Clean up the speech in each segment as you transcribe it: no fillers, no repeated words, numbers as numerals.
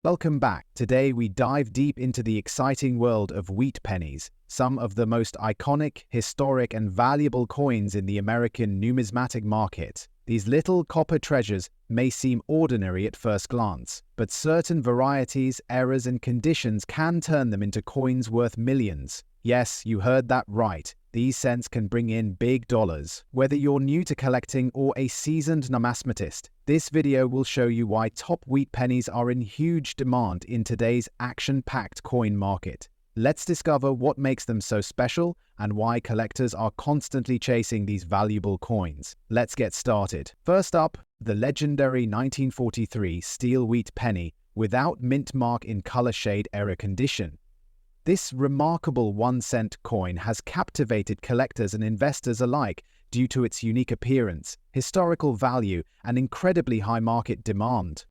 Welcome back. Today we dive deep into the exciting world of wheat pennies, some of the most iconic, historic, and valuable coins in the American numismatic market. These little copper treasures may seem ordinary at first glance, but certain varieties, eras, and conditions can turn them into coins worth millions. Yes, you heard that right. These cents can bring in big dollars. Whether you're new to collecting or a seasoned numismatist, this video will show you why top wheat pennies are in huge demand in today's action-packed coin market. Let's discover what makes them so special and why collectors are constantly chasing these valuable coins. Let's get started. First up, the legendary 1943 steel wheat penny without mint mark in color shade era condition. This remarkable 1-cent coin has captivated collectors and investors alike due to its unique appearance, historical value, and incredibly high market demand.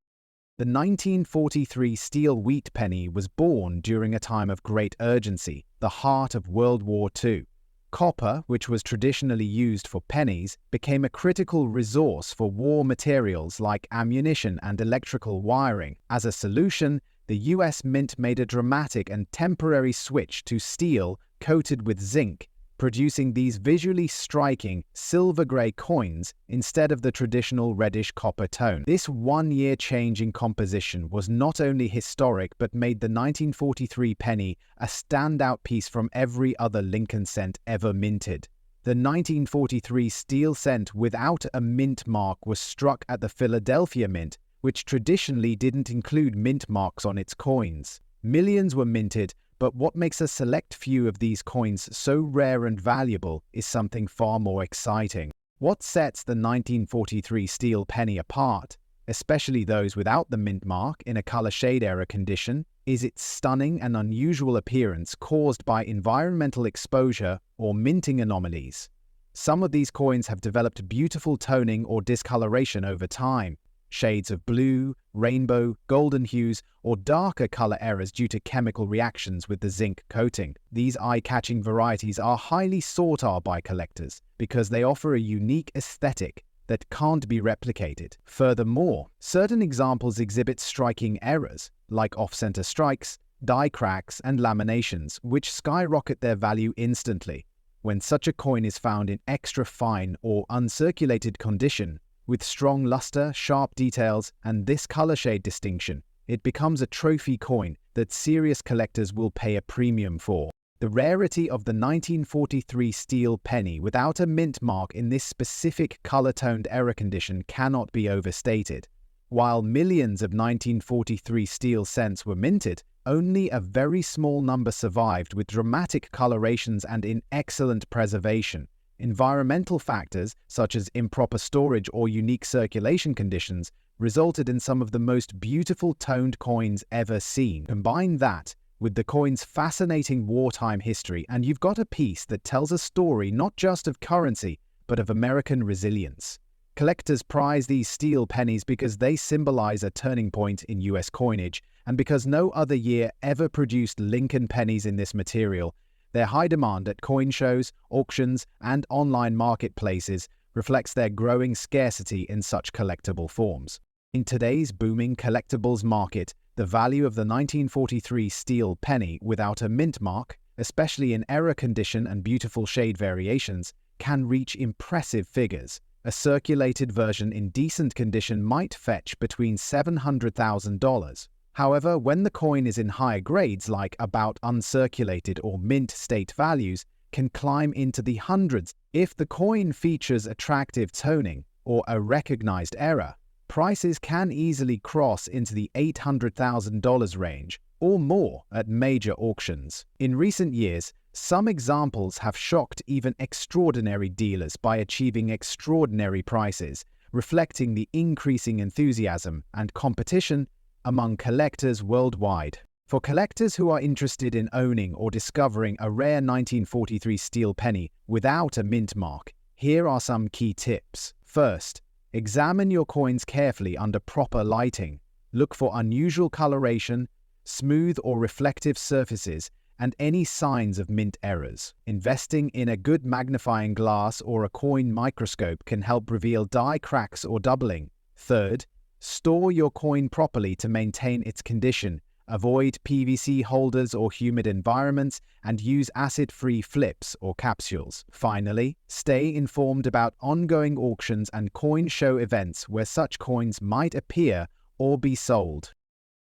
The 1943 steel wheat penny was born during a time of great urgency, the heart of World War II. Copper, which was traditionally used for pennies, became a critical resource for war materials like ammunition and electrical wiring. As a solution, the US Mint made a dramatic and temporary switch to steel coated with zinc, producing these visually striking silver-gray coins instead of the traditional reddish copper tone. This one-year change in composition was not only historic but made the 1943 penny a standout piece from every other Lincoln cent ever minted. The 1943 steel cent without a mint mark was struck at the Philadelphia Mint, which traditionally didn't include mint marks on its coins. Millions were minted, but what makes a select few of these coins so rare and valuable is something far more exciting. What sets the 1943 steel penny apart, especially those without the mint mark in a color shade era condition, is its stunning and unusual appearance caused by environmental exposure or minting anomalies. Some of these coins have developed beautiful toning or discoloration over time. Shades of blue, rainbow, golden hues, or darker color errors due to chemical reactions with the zinc coating. These eye-catching varieties are highly sought after by collectors because they offer a unique aesthetic that can't be replicated. Furthermore, certain examples exhibit striking errors, like off-center strikes, die cracks, and laminations, which skyrocket their value instantly. When such a coin is found in extra fine or uncirculated condition, with strong luster, sharp details, and this color shade distinction, it becomes a trophy coin that serious collectors will pay a premium for. The rarity of the 1943 steel penny without a mint mark in this specific color-toned era condition cannot be overstated. While millions of 1943 steel cents were minted, only a very small number survived with dramatic colorations and in excellent preservation. Environmental factors, such as improper storage or unique circulation conditions, resulted in some of the most beautiful toned coins ever seen. Combine that with the coin's fascinating wartime history, and you've got a piece that tells a story not just of currency, but of American resilience. Collectors prize these steel pennies because they symbolize a turning point in US coinage, and because no other year ever produced Lincoln pennies in this material. Their high demand at coin shows, auctions, and online marketplaces reflects their growing scarcity in such collectible forms. In today's booming collectibles market, the value of the 1943 steel penny without a mint mark, especially in era condition and beautiful shade variations, can reach impressive figures. A circulated version in decent condition might fetch between $700,000. However, when the coin is in higher grades like about uncirculated or mint state values, can climb into the hundreds. If the coin features attractive toning or a recognized error, prices can easily cross into the $800,000 range or more at major auctions. In recent years, some examples have shocked even extraordinary dealers by achieving extraordinary prices, reflecting the increasing enthusiasm and competition among collectors worldwide. For collectors who are interested in owning or discovering a rare 1943 steel penny without a mint mark, here are some key tips. First, examine your coins carefully under proper lighting. Look for unusual coloration, smooth or reflective surfaces, and any signs of mint errors. Investing in a good magnifying glass or a coin microscope can help reveal die cracks or doubling. Third, Store your coin properly to maintain its condition. Avoid PVC holders or humid environments, and use acid-free flips or capsules. Finally, stay informed about ongoing auctions and coin show events where such coins might appear or be sold.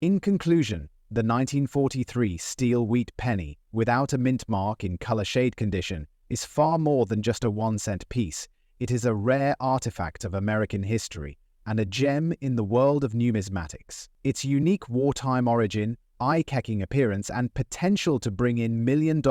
In conclusion, the 1943 steel wheat penny, without a mint mark in color shade condition, is far more than just a 1-cent piece. It is a rare artifact of American history and a gem in the world of numismatics. Its unique wartime origin, eye-catching appearance, and potential to bring in $1 million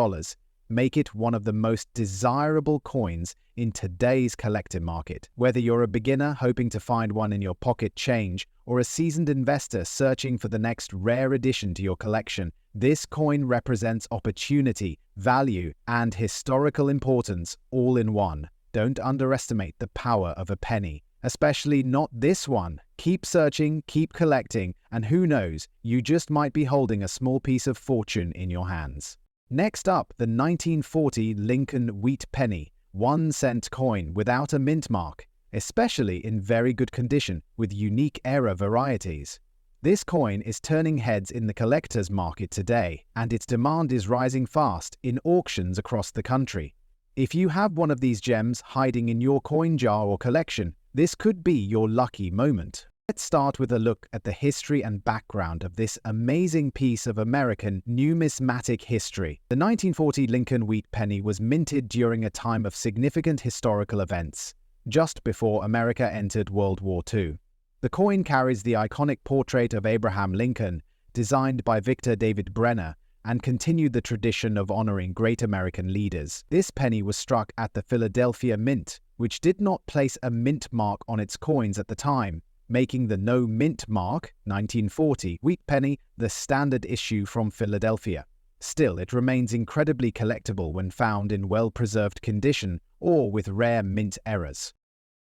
make it one of the most desirable coins in today's collector market. Whether you're a beginner hoping to find one in your pocket change or a seasoned investor searching for the next rare addition to your collection, this coin represents opportunity, value, and historical importance all in one. Don't underestimate the power of a penny. Especially not this one. Keep searching, keep collecting, and who knows, you just might be holding a small piece of fortune in your hands. Next up, the 1940 Lincoln Wheat Penny, 1-cent coin without a mint mark, especially in very good condition with unique era varieties. This coin is turning heads in the collector's market today, and its demand is rising fast in auctions across the country. If you have one of these gems hiding in your coin jar or collection, this could be your lucky moment. Let's start with a look at the history and background of this amazing piece of American numismatic history. The 1940 Lincoln Wheat Penny was minted during a time of significant historical events, just before America entered World War II. The coin carries the iconic portrait of Abraham Lincoln, designed by Victor David Brenner, and continued the tradition of honoring great American leaders. This penny was struck at the Philadelphia Mint, which did not place a mint mark on its coins at the time, making the no mint mark 1940 wheat penny the standard issue from Philadelphia. Still, it remains incredibly collectible when found in well-preserved condition or with rare mint errors.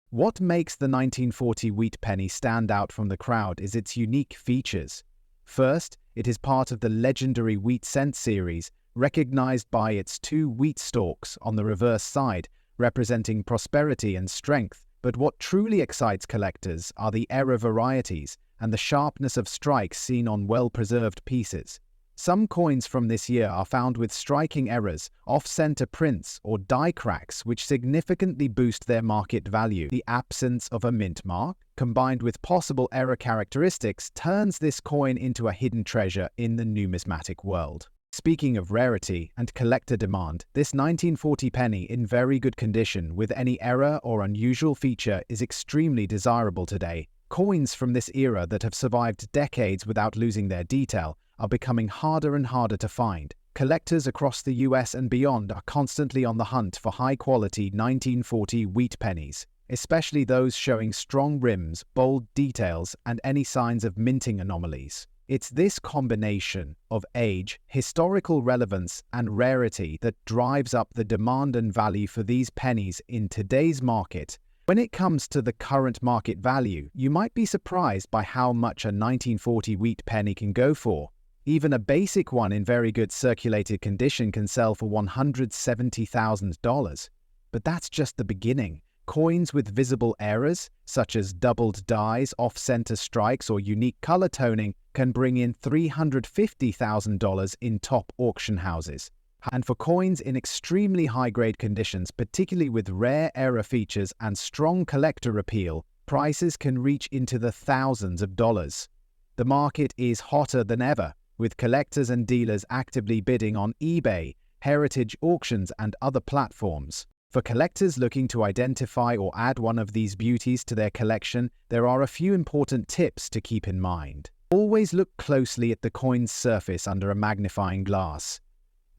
What makes the 1940 wheat penny stand out from the crowd is its unique features. First, it is part of the legendary wheat cent series, recognized by its 2 wheat stalks on the reverse side, representing prosperity and strength. But what truly excites collectors are the era varieties and the sharpness of strikes seen on well-preserved pieces. Some coins from this year are found with striking errors, off-center prints, or die cracks which significantly boost their market value. The absence of a mint mark, combined with possible error characteristics, turns this coin into a hidden treasure in the numismatic world. Speaking of rarity and collector demand, this 1940 penny in very good condition with any error or unusual feature is extremely desirable today. Coins from this era that have survived decades without losing their detail are becoming harder and harder to find. Collectors across the US and beyond are constantly on the hunt for high-quality 1940 wheat pennies, especially those showing strong rims, bold details, and any signs of minting anomalies. It's this combination of age, historical relevance, and rarity that drives up the demand and value for these pennies in today's market. When it comes to the current market value, you might be surprised by how much a 1940 wheat penny can go for. Even a basic one in very good circulated condition can sell for $170,000. But that's just the beginning. Coins with visible errors, such as doubled dies, off-center strikes, or unique color toning, can bring in $350,000 in top auction houses. And for coins in extremely high-grade conditions, particularly with rare error features and strong collector appeal, prices can reach into the thousands of dollars. The market is hotter than ever, with collectors and dealers actively bidding on eBay, heritage auctions, and other platforms. For collectors looking to identify or add one of these beauties to their collection, there are a few important tips to keep in mind. Always look closely at the coin's surface under a magnifying glass.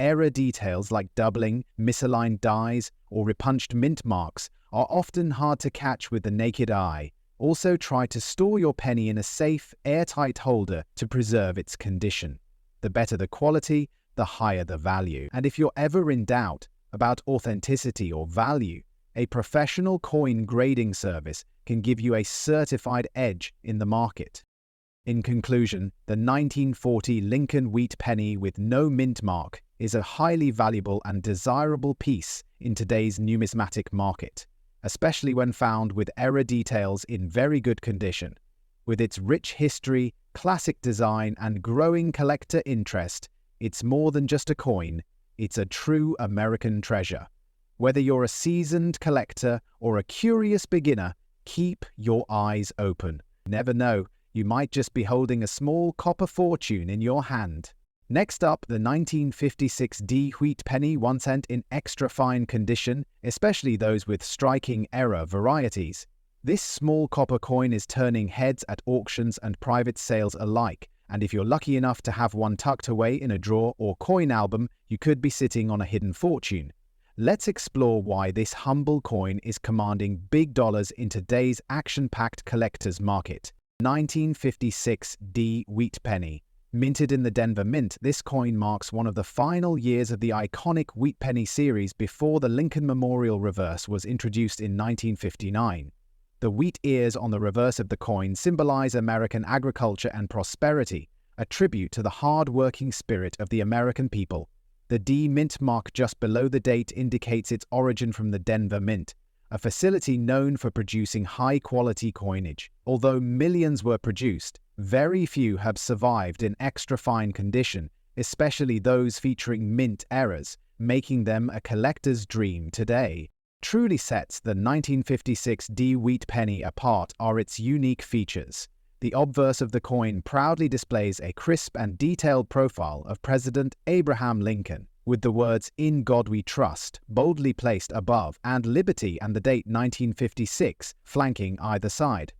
Error details like doubling, misaligned dies, or repunched mint marks are often hard to catch with the naked eye. Also, try to store your penny in a safe, airtight holder to preserve its condition. The better the quality, the higher the value. And if you're ever in doubt about authenticity or value, a professional coin grading service can give you a certified edge in the market. In conclusion, the 1940 Lincoln Wheat Penny with no mint mark is a highly valuable and desirable piece in today's numismatic market, especially when found with error details in very good condition. With its rich history, classic design, and growing collector interest, it's more than just a coin, it's a true American treasure. Whether you're a seasoned collector or a curious beginner, keep your eyes open. Never know, you might just be holding a small copper fortune in your hand. Next up, the 1956 Wheat Pennie 1 cent in extra fine condition, especially those with striking error varieties. This small copper coin is turning heads at auctions and private sales alike, and if you're lucky enough to have one tucked away in a drawer or coin album, you could be sitting on a hidden fortune. Let's explore why this humble coin is commanding big dollars in today's action-packed collector's market. 1956 Wheat Pennie. Minted in the Denver Mint, this coin marks one of the final years of the iconic Wheat Pennie series before the Lincoln Memorial reverse was introduced in 1959. The wheat ears on the reverse of the coin symbolize American agriculture and prosperity, a tribute to the hard-working spirit of the American people. The D Mint mark just below the date indicates its origin from the Denver Mint, a facility known for producing high-quality coinage. Although millions were produced, very few have survived in extra-fine condition, especially those featuring mint errors, making them a collector's dream today. Truly sets the 1956 Wheat Pennie apart are its unique features. The obverse of the coin proudly displays a crisp and detailed profile of President Abraham Lincoln, with the words "In God We Trust" boldly placed above and "Liberty" and the date 1956 flanking either side.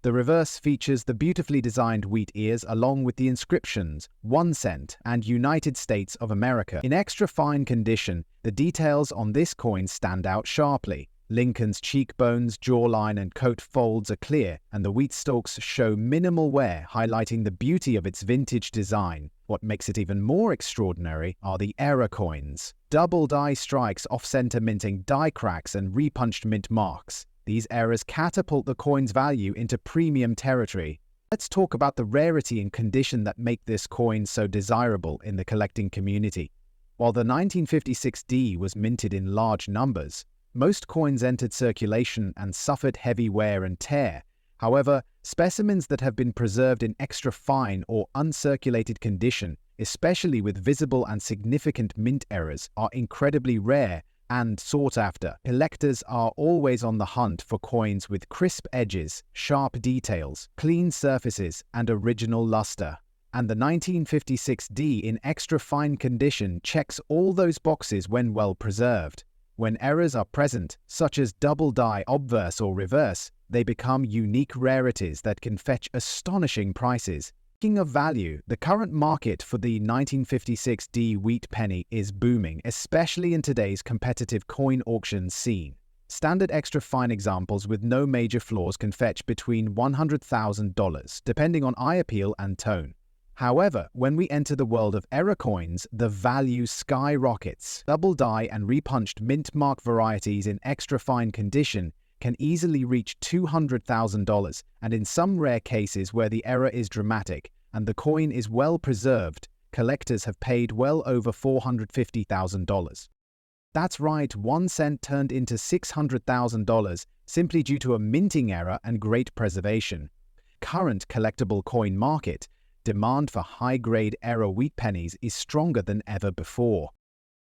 The reverse features the beautifully designed wheat ears along with the inscriptions 1 cent and United States of America. In extra fine condition, the details on this coin stand out sharply. Lincoln's cheekbones, jawline, and coat folds are clear, and the wheat stalks show minimal wear, highlighting the beauty of its vintage design. What makes it even more extraordinary are the error coins. Double die strikes off-center minting die cracks and repunched mint marks. These errors catapult the coin's value into premium territory. Let's talk about the rarity and condition that make this coin so desirable in the collecting community. While the 1956 D was minted in large numbers, most coins entered circulation and suffered heavy wear and tear. However, specimens that have been preserved in extra fine or uncirculated condition, especially with visible and significant mint errors, are incredibly rare and sought after. Collectors are always on the hunt for coins with crisp edges, sharp details, clean surfaces, and original luster. And the 1956 D in extra fine condition checks all those boxes when well preserved. When errors are present, such as double die obverse or reverse, they become unique rarities that can fetch astonishing prices. Speaking of value, the current market for the 1956 Wheat Pennie is booming, especially in today's competitive coin auction scene. Standard extra fine examples with no major flaws can fetch between $100,000, depending on eye appeal and tone. However, when we enter the world of error coins, the value skyrockets. Double die and repunched mint mark varieties in extra fine condition can easily reach $200,000, and in some rare cases where the error is dramatic and the coin is well preserved, collectors have paid well over $450,000. That's right, 1 cent turned into $600,000 simply due to a minting error and great preservation. Current collectible coin market, demand for high-grade error wheat pennies is stronger than ever before.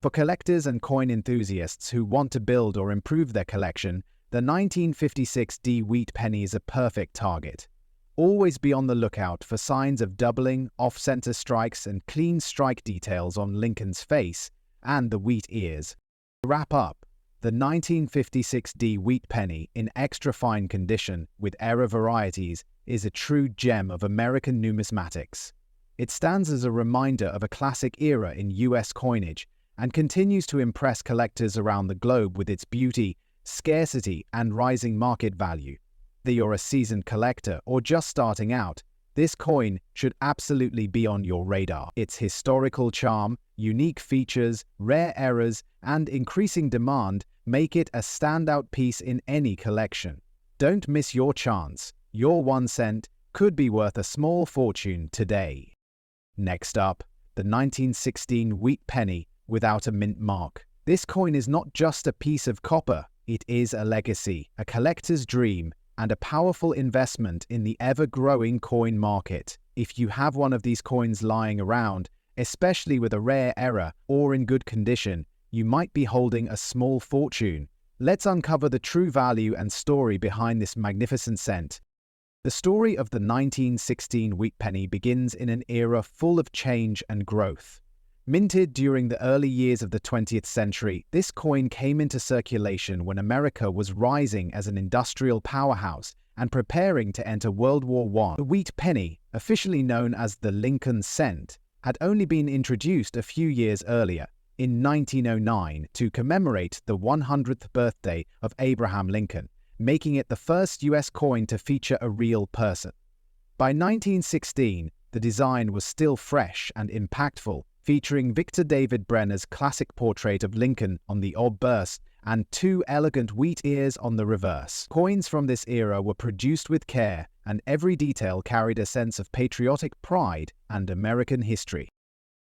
For collectors and coin enthusiasts who want to build or improve their collection, the 1956 Wheat Pennie is a perfect target. Always be on the lookout for signs of doubling, off-center strikes, and clean strike details on Lincoln's face and the wheat ears. To wrap up, the 1956 Wheat Pennie in extra fine condition with error varieties is a true gem of American numismatics. It stands as a reminder of a classic era in US coinage and continues to impress collectors around the globe with its beauty, scarcity, and rising market value. Whether you're a seasoned collector or just starting out, this coin should absolutely be on your radar. Its historical charm, unique features, rare errors, and increasing demand make it a standout piece in any collection. Don't miss your chance. Your 1 cent could be worth a small fortune today. Next up, the 1916 Wheat Pennie without a mint mark. This coin is not just a piece of copper, it is a legacy, a collector's dream, and a powerful investment in the ever-growing coin market. If you have one of these coins lying around, especially with a rare error or in good condition, you might be holding a small fortune. Let's uncover the true value and story behind this magnificent cent. The story of the 1916 Wheat Penny begins in an era full of change and growth. Minted during the early years of the 20th century, this coin came into circulation when America was rising as an industrial powerhouse and preparing to enter World War I. The Wheat Penny, officially known as the Lincoln cent, had only been introduced a few years earlier, in 1909, to commemorate the 100th birthday of Abraham Lincoln, making it the first U.S. coin to feature a real person. By 1916, the design was still fresh and impactful, featuring Victor David Brenner's classic portrait of Lincoln on the obverse and two elegant wheat ears on the reverse. Coins from this era were produced with care, and every detail carried a sense of patriotic pride and American history.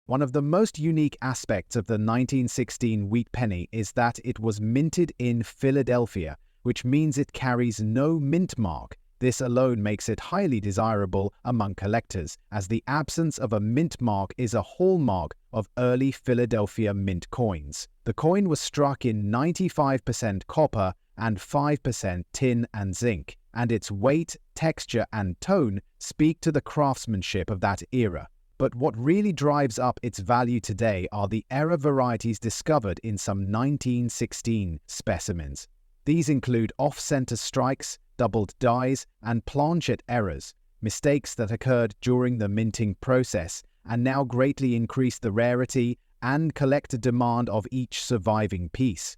One of the most unique aspects of the 1916 Wheat Penny is that it was minted in Philadelphia, which means it carries no mint mark. This alone makes it highly desirable among collectors, as the absence of a mint mark is a hallmark of early Philadelphia mint coins. The coin was struck in 95% copper and 5% tin and zinc, and its weight, texture, and tone speak to the craftsmanship of that era. But what really drives up its value today are the error varieties discovered in some 1916 specimens. These include off-center strikes, doubled dies, and planchet errors, mistakes that occurred during the minting process and now greatly increase the rarity and collector demand of each surviving piece.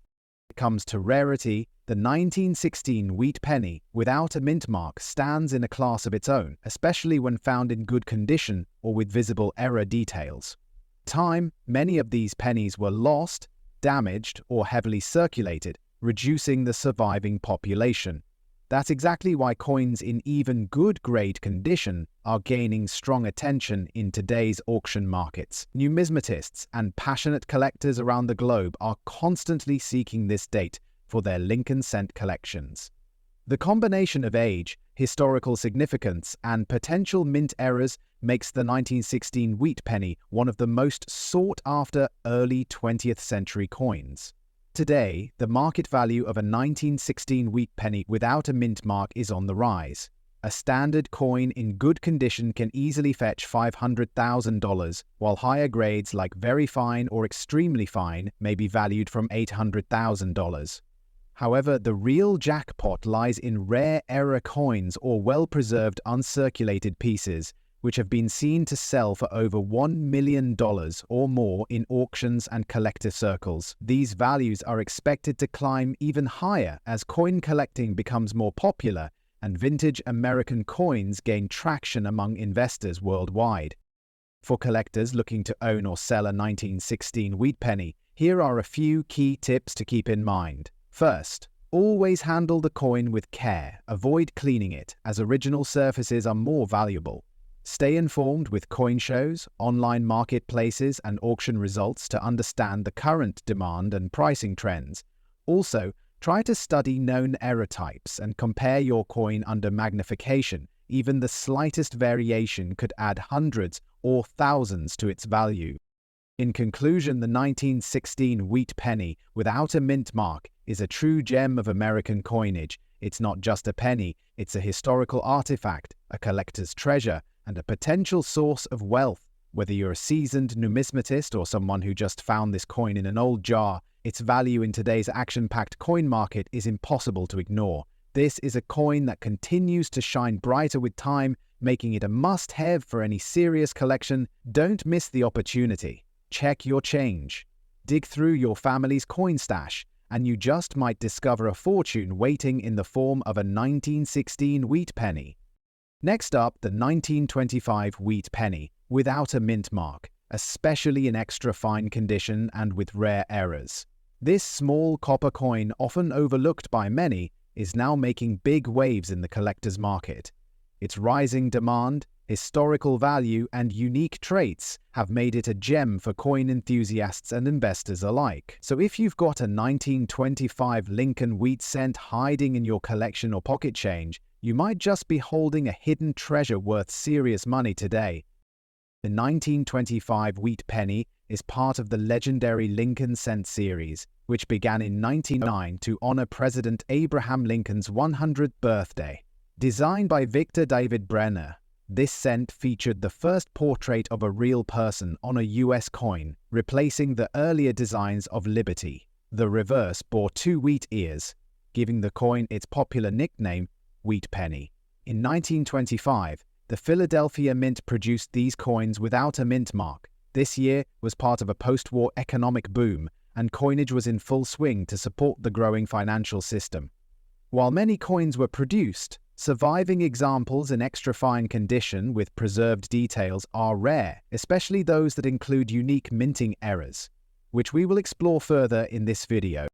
When it comes to rarity, the 1916 Wheat Penny without a mint mark stands in a class of its own, especially when found in good condition or with visible error details. Over time, many of these pennies were lost, damaged, or heavily circulated, reducing the surviving population. That's exactly why coins in even good grade condition are gaining strong attention in today's auction markets. Numismatists and passionate collectors around the globe are constantly seeking this date for their Lincoln cent collections. The combination of age, historical significance, and potential mint errors makes the 1916 Wheat Penny one of the most sought-after early 20th century coins. Today, the market value of a 1916 Wheat Penny without a mint mark is on the rise. A standard coin in good condition can easily fetch $500,000, while higher grades like very fine or extremely fine may be valued from $800,000. However, the real jackpot lies in rare error coins or well-preserved uncirculated pieces, which have been seen to sell for over $1 million or more in auctions and collector circles. These values are expected to climb even higher as coin collecting becomes more popular and vintage American coins gain traction among investors worldwide. For collectors looking to own or sell a 1916 Wheat Penny, here are a few key tips to keep in mind. First, always handle the coin with care. Avoid cleaning it, as original surfaces are more valuable. Stay informed with coin shows, online marketplaces, and auction results to understand the current demand and pricing trends. Also, try to study known error types and compare your coin under magnification. Even the slightest variation could add hundreds or thousands to its value. In conclusion, the 1916 Wheat Penny without a mint mark is a true gem of American coinage. It's not just a penny, it's a historical artifact, a collector's treasure, and a potential source of wealth. Whether you're a seasoned numismatist or someone who just found this coin in an old jar, its value in today's action-packed coin market is impossible to ignore. This is a coin that continues to shine brighter with time, making it a must-have for any serious collection. Don't miss the opportunity. Check your change. Dig through your family's coin stash, and you just might discover a fortune waiting in the form of a 1916 Wheat Penny. Next up, the 1925 Wheat Penny, without a mint mark, especially in extra fine condition and with rare errors. This small copper coin, often overlooked by many, is now making big waves in the collector's market. Its rising demand, historical value, and unique traits have made it a gem for coin enthusiasts and investors alike. So if you've got a 1925 Lincoln Wheat cent hiding in your collection or pocket change, you might just be holding a hidden treasure worth serious money today. The 1925 Wheat Penny is part of the legendary Lincoln Cent series, which began in 1909 to honor President Abraham Lincoln's 100th birthday. Designed by Victor David Brenner, this cent featured the first portrait of a real person on a U.S. coin, replacing the earlier designs of Liberty. The reverse bore 2 wheat ears, giving the coin its popular nickname, Wheat Penny. In 1925, the Philadelphia Mint produced these coins without a mint mark. This year was part of a post-war economic boom, and coinage was in full swing to support the growing financial system. While many coins were produced, surviving examples in extra-fine condition with preserved details are rare, especially those that include unique minting errors, which we will explore further in this video.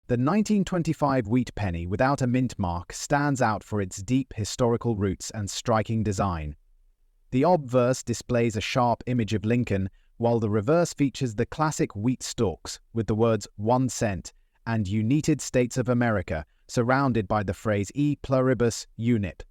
The 1925 Wheat Penny without a mint mark stands out for its deep historical roots and striking design. The obverse displays a sharp image of Lincoln, while the reverse features the classic wheat stalks with the words 1 cent and United States of America, surrounded by the phrase E pluribus unit.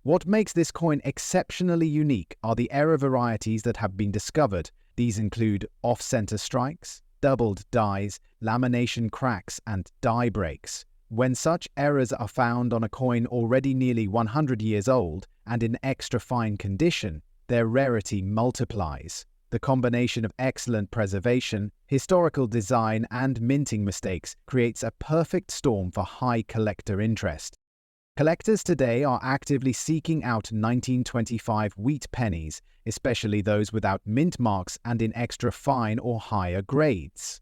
What makes this coin exceptionally unique are the error varieties that have been discovered. These include off-center strikes, doubled dies, lamination cracks, and die breaks. When such errors are found on a coin already nearly 100 years old and in extra-fine condition, their rarity multiplies. The combination of excellent preservation, historical design, and minting mistakes creates a perfect storm for high collector interest. Collectors today are actively seeking out 1925 Wheat Pennies, especially those without mint marks and in extra fine or higher grades.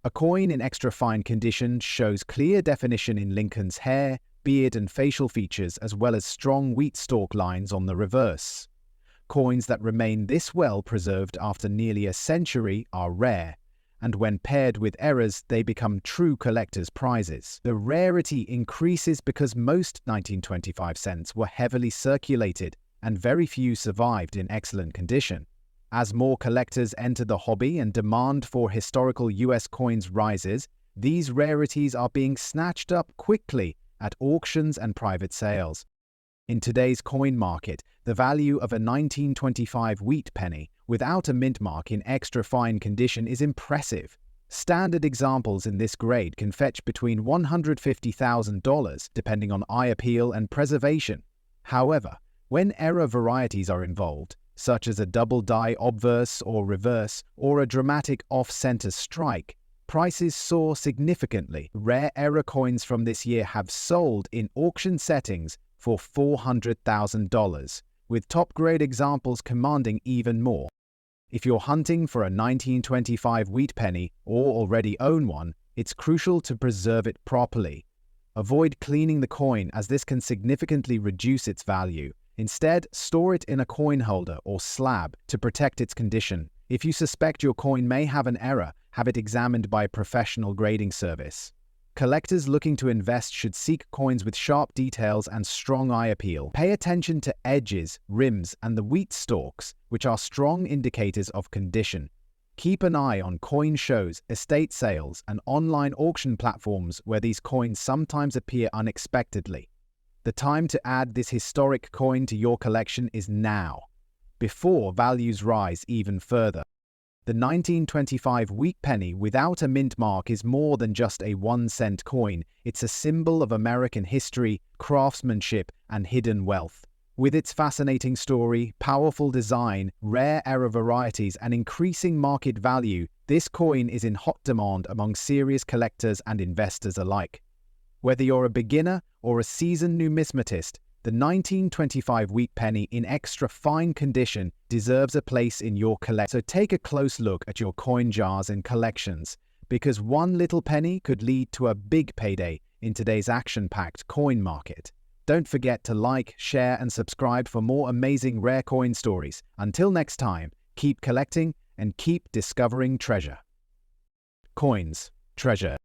A coin in extra fine condition shows clear definition in Lincoln's hair, beard, and facial features, as well as strong wheat stalk lines on the reverse. Coins that remain this well preserved after nearly a century are rare, and when paired with errors, they become true collector's prizes. The rarity increases because most 1925 cents were heavily circulated, and very few survived in excellent condition. As more collectors enter the hobby and demand for historical U.S. coins rises, these rarities are being snatched up quickly at auctions and private sales. In today's coin market, the value of a 1925 Wheat Penny without a mint mark in extra fine condition is impressive. Standard examples in this grade can fetch between $150,000 depending on eye appeal and preservation. However, when error varieties are involved, such as a double die obverse or reverse or a dramatic off-center strike, prices soar significantly. Rare error coins from this year have sold in auction settings for $400,000, with top-grade examples commanding even more. If you're hunting for a 1925 Wheat Penny or already own one, it's crucial to preserve it properly. Avoid cleaning the coin, as this can significantly reduce its value. Instead, store it in a coin holder or slab to protect its condition. If you suspect your coin may have an error, have it examined by a professional grading service. Collectors looking to invest should seek coins with sharp details and strong eye appeal. Pay attention to edges, rims, and the wheat stalks, which are strong indicators of condition. Keep an eye on coin shows, estate sales, and online auction platforms where these coins sometimes appear unexpectedly. The time to add this historic coin to your collection is now, before values rise even further. The 1925 Wheat Penny without a mint mark is more than just a 1-cent coin. It's a symbol of American history, craftsmanship, and hidden wealth. With its fascinating story, powerful design, rare error varieties, and increasing market value, this coin is in hot demand among serious collectors and investors alike. Whether you're a beginner or a seasoned numismatist, the 1925 Wheat Penny in extra fine condition deserves a place in your collection. So take a close look at your coin jars and collections, because one little penny could lead to a big payday in today's action-packed coin market. Don't forget to like, share, and subscribe for more amazing rare coin stories. Until next time, keep collecting and keep discovering treasure. Coins, treasure.